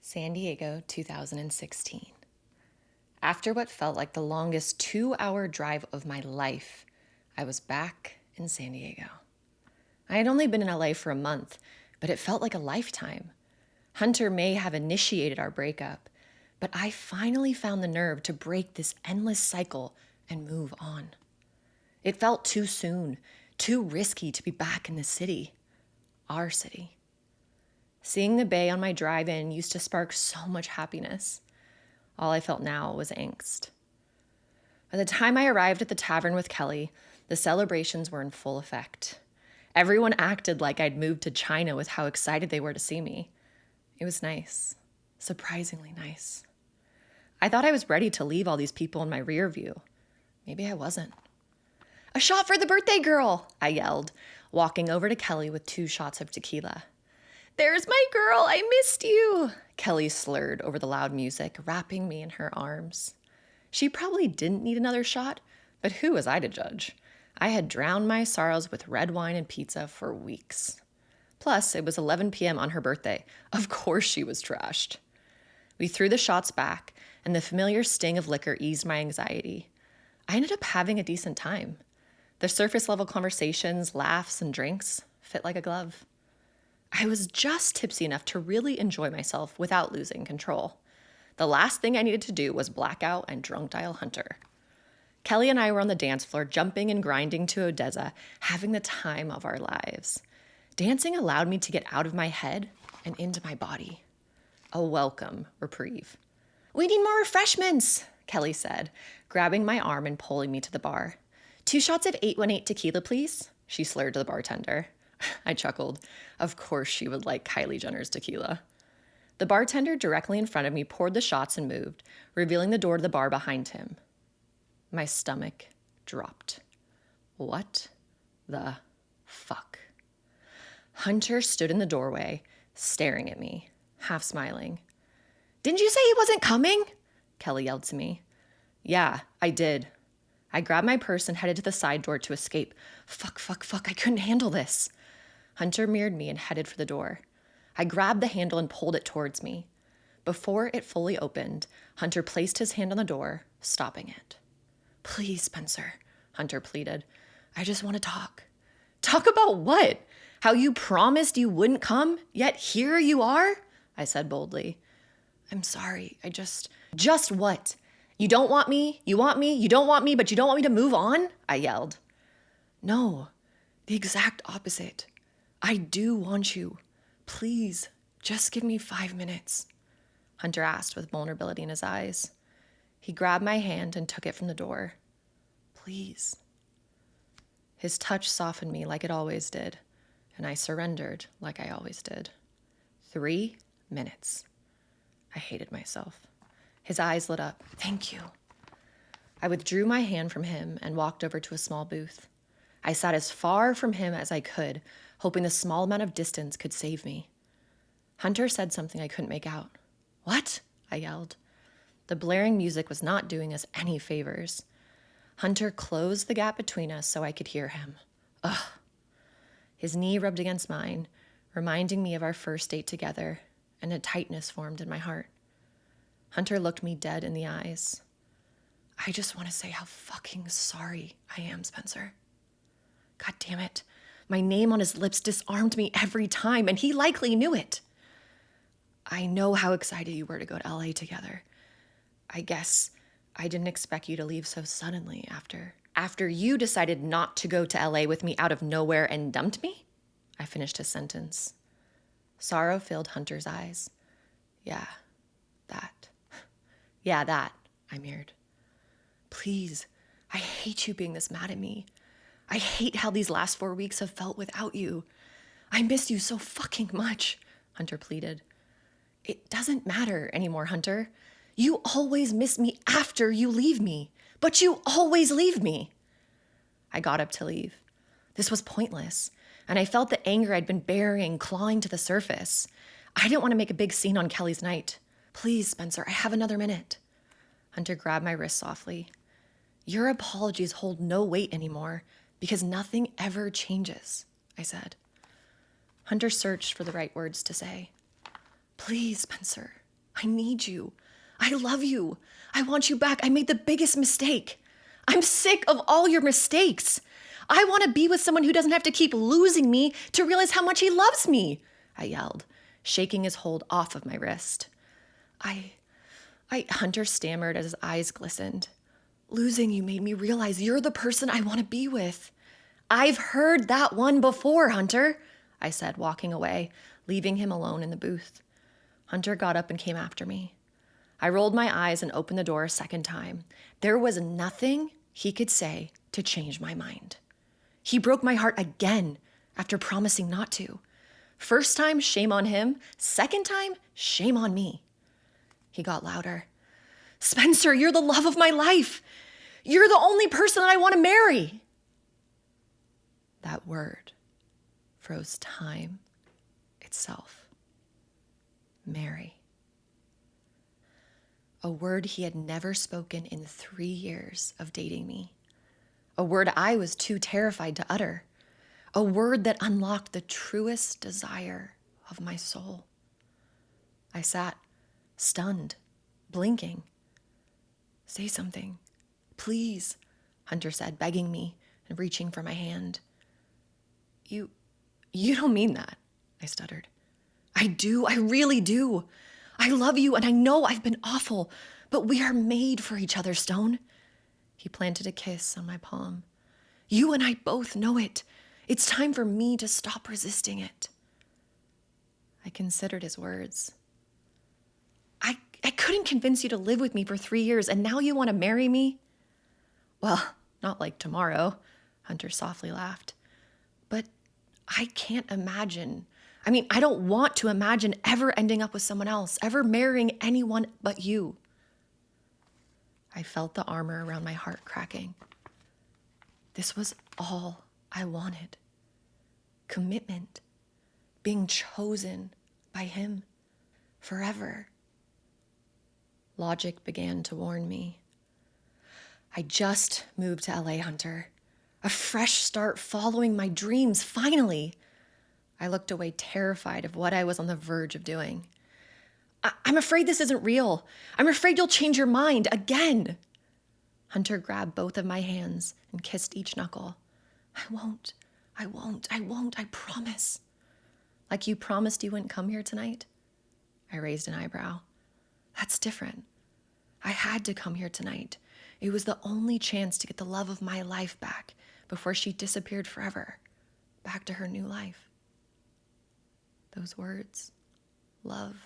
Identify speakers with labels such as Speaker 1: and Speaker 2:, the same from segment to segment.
Speaker 1: San Diego, 2016. After what felt like the longest 2-hour drive of my life, I was back in San Diego. I had only been in LA for a month, but it felt like a lifetime. Hunter may have initiated our breakup, but I finally found the nerve to break this endless cycle and move on. It felt too soon, too risky to be back in the city, our city. Seeing the bay on my drive in used to spark so much happiness. All I felt now was angst. By the time I arrived at the tavern with Kelly, the celebrations were in full effect. Everyone acted like I'd moved to China with how excited they were to see me. It was nice, surprisingly nice. I thought I was ready to leave all these people in my rear view. Maybe I wasn't. "A shot for the birthday girl," I yelled, walking over to Kelly with 2 shots of tequila. "There's my girl, I missed you," Kelly slurred over the loud music, wrapping me in her arms. She probably didn't need another shot, but who was I to judge? I had drowned my sorrows with red wine and pizza for weeks. Plus, it was 11 p.m. on her birthday. Of course she was trashed. We threw the shots back, and the familiar sting of liquor eased my anxiety. I ended up having a decent time. The surface-level conversations, laughs, and drinks fit like a glove. I was just tipsy enough to really enjoy myself without losing control. The last thing I needed to do was black out and drunk dial Hunter. Kelly and I were on the dance floor, jumping and grinding to Odessa, having the time of our lives. Dancing allowed me to get out of my head and into my body. A welcome reprieve. "We need more refreshments," Kelly said, grabbing my arm and pulling me to the bar. "2 shots of 818 tequila, please," she slurred to the bartender. I chuckled. Of course she would like Kylie Jenner's tequila. The bartender directly in front of me poured the shots and moved, revealing the door to the bar behind him. My stomach dropped. What the fuck? Hunter stood in the doorway, staring at me, half smiling. "Didn't you say he wasn't coming?" Kelly yelled to me. "Yeah, I did." I grabbed my purse and headed to the side door to escape. Fuck, I couldn't handle this. Hunter mirrored me and headed for the door. I grabbed the handle and pulled it towards me. Before it fully opened, Hunter placed his hand on the door, stopping it. "Please, Spencer," Hunter pleaded. "I just want to talk." "Talk about what? How you promised you wouldn't come, yet here you are?" I said boldly. "I'm sorry, Just what? You don't want me, you want me, you don't want me, but you don't want me to move on?" I yelled. "No, the exact opposite. I do want you. Please, just give me 5 minutes," Hunter asked with vulnerability in his eyes. He grabbed my hand and took it from the door. "Please." His touch softened me like it always did, and I surrendered like I always did. 3 minutes. I hated myself. His eyes lit up. "Thank you." I withdrew my hand from him and walked over to a small booth. I sat as far from him as I could, hoping the small amount of distance could save me. Hunter said something I couldn't make out. "What?" I yelled. The blaring music was not doing us any favors. Hunter closed the gap between us so I could hear him. Ugh. His knee rubbed against mine, reminding me of our first date together, and a tightness formed in my heart. Hunter looked me dead in the eyes. "I just want to say how fucking sorry I am, Spencer." God damn it. My name on his lips disarmed me every time, and he likely knew it. "I know how excited you were to go to LA together. I guess I didn't expect you to leave so suddenly after you decided not to go to LA with me out of nowhere and dumped me?" I finished his sentence. Sorrow filled Hunter's eyes. Yeah, that. "Yeah, that," I mirrored. "Please, I hate you being this mad at me. I hate how these last 4 weeks have felt without you. I miss you so fucking much," Hunter pleaded. "It doesn't matter anymore, Hunter. You always miss me after you leave me, but you always leave me." I got up to leave. This was pointless, and I felt the anger I'd been burying clawing to the surface. I didn't want to make a big scene on Kelly's night. "Please, Spencer, I have another minute." Hunter grabbed my wrist softly. "Your apologies hold no weight anymore because nothing ever changes," I said. Hunter searched for the right words to say. "Please, Spencer, I need you. I love you. I want you back. I made the biggest mistake. I'm sick of all your mistakes. I want to be with someone who doesn't have to keep losing me to realize how much he loves me, I yelled, shaking his hold off of my wrist. Hunter stammered as his eyes glistened. Losing you made me realize you're the person I want to be with. I've heard that one before, Hunter, I said, walking away, leaving him alone in the booth. Hunter got up and came after me. I rolled my eyes and opened the door a second time. There was nothing he could say to change my mind. He broke my heart again after promising not to. First time, shame on him. Second time, shame on me. He got louder. Spencer, you're the love of my life. You're the only person that I want to marry. That word froze time itself. Marry. A word he had never spoken in 3 years of dating me. A word I was too terrified to utter. A word that unlocked the truest desire of my soul. I sat, stunned, blinking. Say something. Please, Hunter said, begging me and reaching for my hand. You don't mean that, I stuttered. I do, I really do. I love you and I know I've been awful, but we are made for each other, Stone. He planted a kiss on my palm. You and I both know it. It's time for me to stop resisting it. I considered his words. I couldn't convince you to live with me for 3 years, and now you want to marry me? Well, not like tomorrow, Hunter softly laughed. But I can't imagine. I don't want to imagine ever ending up with someone else, ever marrying anyone but you. I felt the armor around my heart cracking. This was all I wanted. Commitment. Being chosen by him forever. Logic began to warn me. I just moved to LA, Hunter. A fresh start following my dreams, finally. I looked away, terrified of what I was on the verge of doing. I'm afraid this isn't real. I'm afraid you'll change your mind again. Hunter grabbed both of my hands and kissed each knuckle. I won't, I promise. Like you promised you wouldn't come here tonight? I raised an eyebrow. That's different. I had to come here tonight. It was the only chance to get the love of my life back before she disappeared forever, back to her new life. Those words, love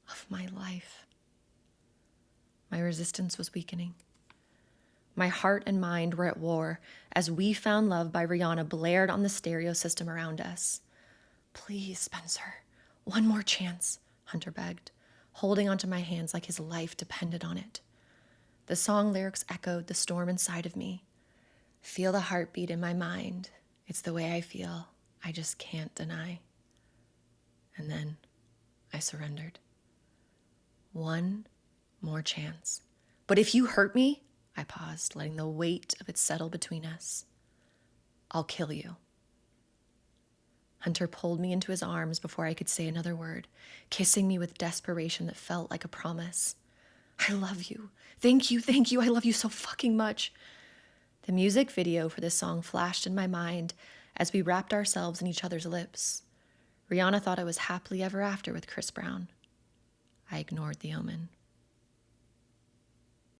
Speaker 1: of my life. My resistance was weakening. My heart and mind were at war as We Found Love by Rihanna blared on the stereo system around us. Please, Spencer, one more chance, Hunter begged, holding onto my hands like his life depended on it. The song lyrics echoed the storm inside of me. Feel the heartbeat in my mind. It's the way I feel. I just can't deny. And then I surrendered. One more chance. But if you hurt me, I paused, letting the weight of it settle between us. I'll kill you. Hunter pulled me into his arms before I could say another word, kissing me with desperation that felt like a promise. I love you. Thank you. I love you so fucking much. The music video for this song flashed in my mind as we wrapped ourselves in each other's lips. Rihanna thought I was happily ever after with Chris Brown. I ignored the omen.